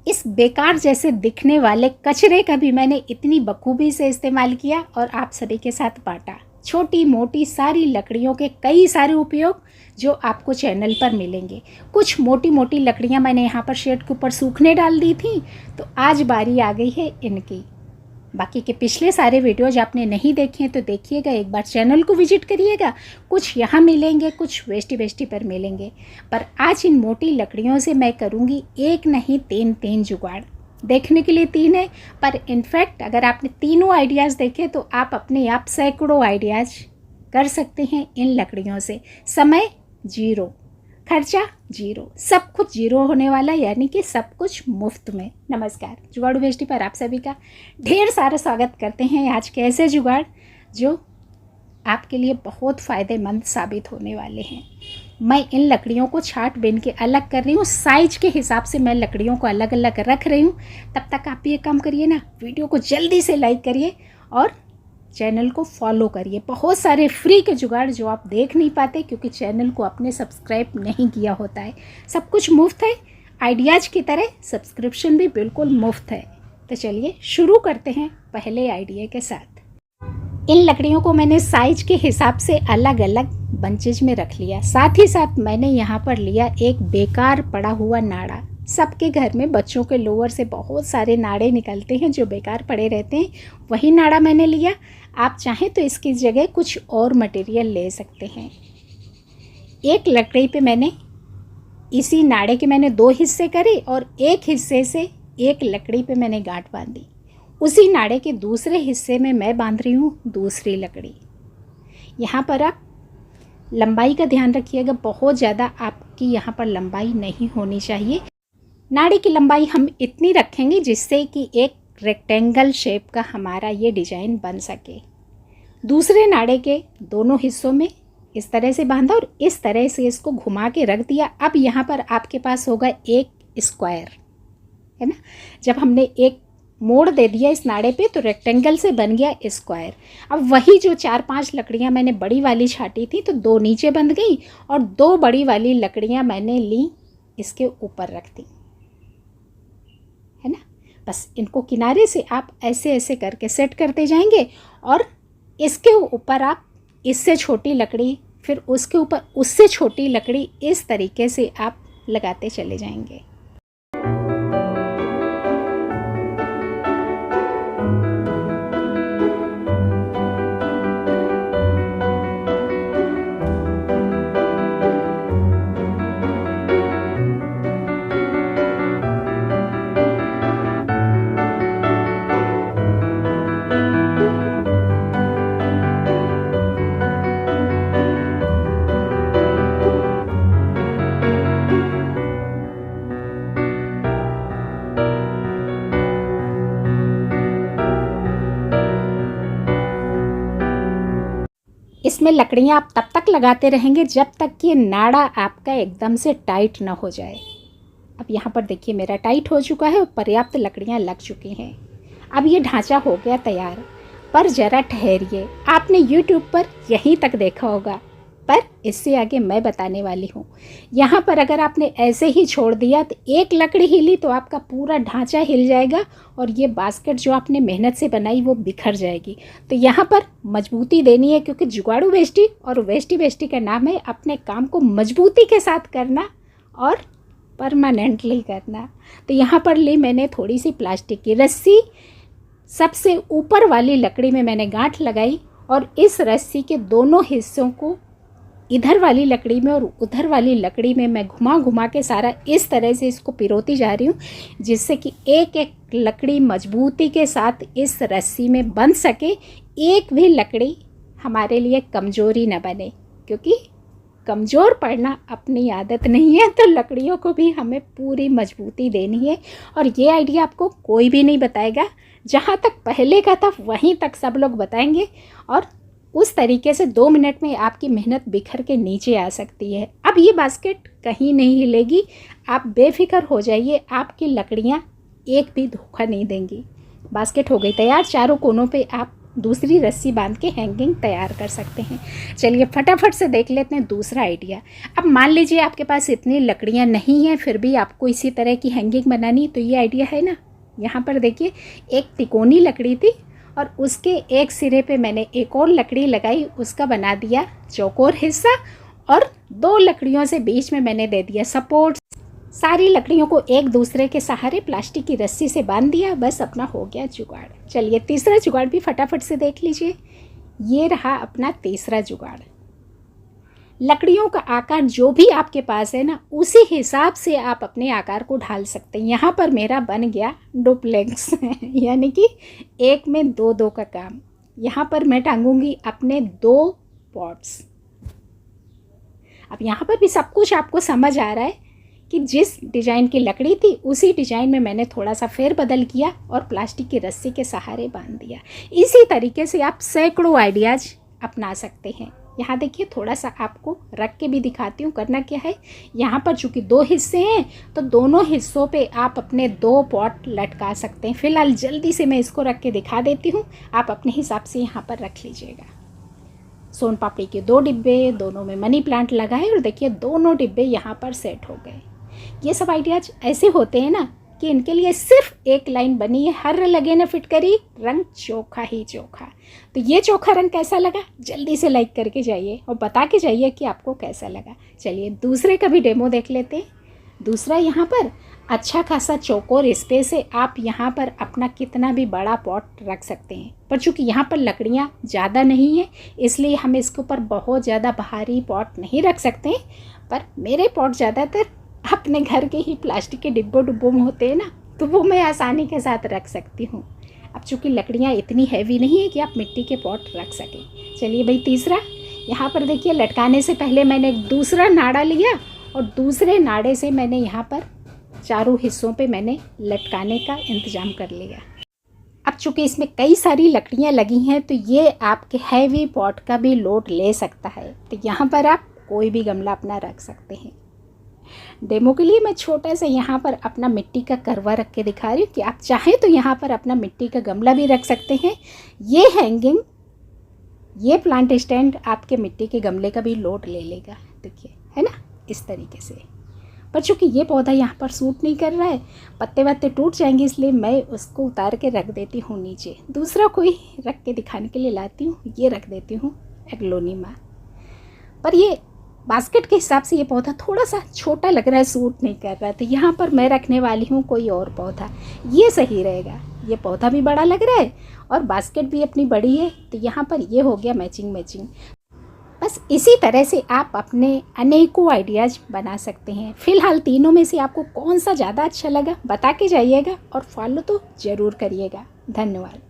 इस बेकार जैसे दिखने वाले कचरे का भी मैंने इतनी बखूबी से इस्तेमाल किया और आप सभी के साथ बांटा। छोटी मोटी सारी लकड़ियों के कई सारे उपयोग जो आपको चैनल पर मिलेंगे। कुछ मोटी मोटी लकड़ियां मैंने यहाँ पर शेड के ऊपर सूखने डाल दी थी, तो आज बारी आ गई है इनकी। बाकी के पिछले सारे वीडियोज आपने नहीं देखे हैं तो देखिएगा, एक बार चैनल को विजिट करिएगा। कुछ यहाँ मिलेंगे, कुछ वेस्टी पर मिलेंगे, पर आज इन मोटी लकड़ियों से मैं करूँगी एक नहीं तीन जुगाड़। देखने के लिए तीन है, पर इनफैक्ट अगर आपने तीनों आइडियाज़ देखे तो आप अपने आप सैकड़ों आइडियाज़ कर सकते हैं इन लकड़ियों से। समय जीरो, खर्चा जीरो, सब कुछ जीरो होने वाला, यानी कि सब कुछ मुफ्त में। नमस्कार, जुगाड़ू वेस्टी पर आप सभी का ढेर सारा स्वागत करते हैं। आज के ऐसे जुगाड़ जो आपके लिए बहुत फ़ायदेमंद साबित होने वाले हैं। मैं इन लकड़ियों को छाट बीन के अलग कर रही हूँ, साइज के हिसाब से मैं लकड़ियों को अलग अलग रख रही हूँ। तब तक आप ये काम करिए ना, वीडियो को जल्दी से लाइक करिए और चैनल को फॉलो करिए। बहुत सारे फ्री के जुगाड़ जो आप देख नहीं पाते क्योंकि चैनल को आपने सब्सक्राइब नहीं किया होता है। सब कुछ मुफ्त है, आइडियाज़ की तरह सब्सक्रिप्शन भी बिल्कुल मुफ्त है। तो चलिए शुरू करते हैं पहले आइडिया के साथ। इन लकड़ियों को मैंने साइज के हिसाब से अलग अलग बंचेज में रख लिया। साथ ही साथ मैंने यहाँ पर लिया एक बेकार पड़ा हुआ नाड़ा। सबके घर में बच्चों के लोअर से बहुत सारे नाड़े निकलते हैं जो बेकार पड़े रहते हैं, वही नाड़ा मैंने लिया। आप चाहें तो इसकी जगह कुछ और मटेरियल ले सकते हैं। एक लकड़ी पे मैंने इसी नाड़े के मैंने दो हिस्से करे और एक हिस्से से एक लकड़ी पे मैंने गांठ बांधी। उसी नाड़े के दूसरे हिस्से में मैं बांध रही हूँ दूसरी लकड़ी। यहाँ पर आप लंबाई का ध्यान रखिएगा, बहुत ज़्यादा आपकी यहाँ पर लंबाई नहीं होनी चाहिए। नाड़े की लंबाई हम इतनी रखेंगे जिससे कि एक रेक्टेंगल शेप का हमारा ये डिजाइन बन सके। दूसरे नाड़े के दोनों हिस्सों में इस तरह से बांधा और इस तरह से इसको घुमा के रख दिया। अब यहाँ पर आपके पास होगा एक स्क्वायर, है ना। जब हमने एक मोड़ दे दिया इस नाड़े पे तो रेक्टेंगल से बन गया स्क्वायर। अब वही जो 4-5 लकड़ियाँ मैंने बड़ी वाली छाटी थी तो दो नीचे बंध गई और दो बड़ी वाली लकड़ियाँ मैंने ली इसके ऊपर रख दी, है ना। बस इनको किनारे से आप ऐसे ऐसे करके सेट करते जाएंगे और इसके ऊपर आप इससे छोटी लकड़ी, फिर उसके ऊपर उससे छोटी लकड़ी, इस तरीके से आप लगाते चले जाएंगे। इसमें लकड़ियाँ आप तब तक लगाते रहेंगे जब तक कि नाड़ा आपका एकदम से टाइट ना हो जाए। अब यहाँ पर देखिए मेरा टाइट हो चुका है, पर्याप्त लकड़ियाँ लग चुकी हैं। अब ये ढांचा हो गया तैयार, पर ज़रा ठहरिए। आपने YouTube पर यहीं तक देखा होगा, पर इससे आगे मैं बताने वाली हूँ। यहाँ पर अगर आपने ऐसे ही छोड़ दिया तो एक लकड़ी हिली तो आपका पूरा ढांचा हिल जाएगा और ये बास्केट जो आपने मेहनत से बनाई वो बिखर जाएगी। तो यहाँ पर मजबूती देनी है, क्योंकि जुगाड़ू वेस्टी और वेस्टी का नाम है अपने काम को मजबूती के साथ करना और परमानेंटली करना। तो यहाँ पर ली मैंने थोड़ी सी प्लास्टिक की रस्सी, सबसे ऊपर वाली लकड़ी में मैंने गांठ लगाई और इस रस्सी के दोनों हिस्सों को इधर वाली लकड़ी में और उधर वाली लकड़ी में मैं घुमा घुमा के सारा इस तरह से इसको पिरोती जा रही हूँ, जिससे कि एक एक लकड़ी मजबूती के साथ इस रस्सी में बंध सके। एक भी लकड़ी हमारे लिए कमज़ोरी न बने, क्योंकि कमज़ोर पड़ना अपनी आदत नहीं है। तो लकड़ियों को भी हमें पूरी मजबूती देनी है और ये आइडिया आपको कोई भी नहीं बताएगा। जहाँ तक पहले का था वहीं तक सब लोग बताएंगे और उस तरीके से 2 मिनट में आपकी मेहनत बिखर के नीचे आ सकती है। अब ये बास्केट कहीं नहीं हिलेगी, आप बेफिक्र हो जाइए, आपकी लकड़ियाँ एक भी धोखा नहीं देंगी। बास्केट हो गई तैयार। चारों कोनों पे आप दूसरी रस्सी बांध के हैंगिंग तैयार कर सकते हैं। चलिए फटाफट से देख लेते हैं दूसरा आइडिया। अब मान लीजिए आपके पास इतनी लकड़ियाँ नहीं हैं, फिर भी आपको इसी तरह की हैंगिंग बनानी, तो ये आइडिया है ना। यहाँ पर देखिए एक तिकोनी लकड़ी थी और उसके एक सिरे पे मैंने एक और लकड़ी लगाई, उसका बना दिया चौकोर हिस्सा और 2 लकड़ियों से बीच में मैंने दे दिया सपोर्ट। सारी लकड़ियों को एक दूसरे के सहारे प्लास्टिक की रस्सी से बांध दिया, बस अपना हो गया जुगाड़। चलिए तीसरा जुगाड़ भी फटाफट से देख लीजिए। ये रहा अपना तीसरा जुगाड़। लकड़ियों का आकार जो भी आपके पास है ना, उसी हिसाब से आप अपने आकार को ढाल सकते हैं। यहाँ पर मेरा बन गया डुप्लेक्स यानी कि एक में 2-2 का काम। यहाँ पर मैं टांगूंगी अपने 2 पॉट्स। अब यहाँ पर भी सब कुछ आपको समझ आ रहा है कि जिस डिज़ाइन की लकड़ी थी उसी डिज़ाइन में मैंने थोड़ा सा फेरबदल किया और प्लास्टिक की रस्सी के सहारे बांध दिया। इसी तरीके से आप सैकड़ों आइडियाज़ अपना सकते हैं। यहाँ देखिए थोड़ा सा आपको रख के भी दिखाती हूँ। करना क्या है, यहाँ पर चूँकि 2 हिस्से हैं तो दोनों हिस्सों पे आप अपने 2 पॉट लटका सकते हैं। फ़िलहाल जल्दी से मैं इसको रख के दिखा देती हूँ, आप अपने हिसाब से यहाँ पर रख लीजिएगा। सोन पापड़ी के 2 डिब्बे, दोनों में मनी प्लांट लगाए और देखिए दोनों डिब्बे यहाँ पर सेट हो गए। ये सब आइडियाज ऐसे होते हैं ना कि इनके लिए सिर्फ एक लाइन बनी है, हर लगे न फिट करी, रंग चोखा ही चोखा। तो ये चोखा रंग कैसा लगा जल्दी से लाइक करके जाइए और बता के जाइए कि आपको कैसा लगा। चलिए दूसरे का भी डेमो देख लेते हैं। दूसरा यहाँ पर अच्छा खासा चौकोर स्पेस है, आप यहाँ पर अपना कितना भी बड़ा पॉट रख सकते हैं। पर चूँकि यहाँ पर लकड़ियाँ ज़्यादा नहीं हैं इसलिए हम इसके ऊपर बहुत ज़्यादा भारी पॉट नहीं रख सकते, पर मेरे पॉट ज़्यादातर अपने घर के ही प्लास्टिक के डिब्बों में होते हैं ना, तो वो मैं आसानी के साथ रख सकती हूँ। अब चूँकि लकड़ियाँ इतनी हैवी नहीं है कि आप मिट्टी के पॉट रख सकें। चलिए भाई तीसरा, यहाँ पर देखिए लटकाने से पहले मैंने एक दूसरा नाड़ा लिया और दूसरे नाड़े से मैंने यहाँ पर चारों हिस्सों पे मैंने लटकाने का इंतज़ाम कर लिया। अब चूँकि इसमें कई सारी लकड़ियाँ लगी हैं तो ये आपके हैवी पॉट का भी लोड ले सकता है। तो यहाँ पर आप कोई भी गमला अपना रख सकते हैं। डेमो के लिए मैं छोटा सा यहाँ पर अपना मिट्टी का करवा रख के दिखा रही हूँ कि आप चाहें तो यहाँ पर अपना मिट्टी का गमला भी रख सकते हैं। ये हैंगिंग, ये प्लांट स्टैंड आपके मिट्टी के गमले का भी लोड ले लेगा, देखिए है ना इस तरीके से। पर चूँकि ये पौधा यहाँ पर सूट नहीं कर रहा है, पत्ते वत्ते टूट जाएंगे, इसलिए मैं उसको उतार के रख देती हूँ नीचे। दूसरा कोई रख के दिखाने के लिए लाती हूँ, ये रख देती हूँ एग्लोनिमा। पर ये बास्केट के हिसाब से ये पौधा थोड़ा सा छोटा लग रहा है, सूट नहीं कर रहा है, तो यहाँ पर मैं रखने वाली हूँ कोई और पौधा, ये सही रहेगा। ये पौधा भी बड़ा लग रहा है और बास्केट भी अपनी बड़ी है, तो यहाँ पर ये हो गया मैचिंग। बस इसी तरह से आप अपने अनेकों आइडियाज़ बना सकते हैं। फ़िलहाल तीनों में से आपको कौन सा ज़्यादा अच्छा लगा बता के जाइएगा और फॉलो तो ज़रूर करिएगा। धन्यवाद।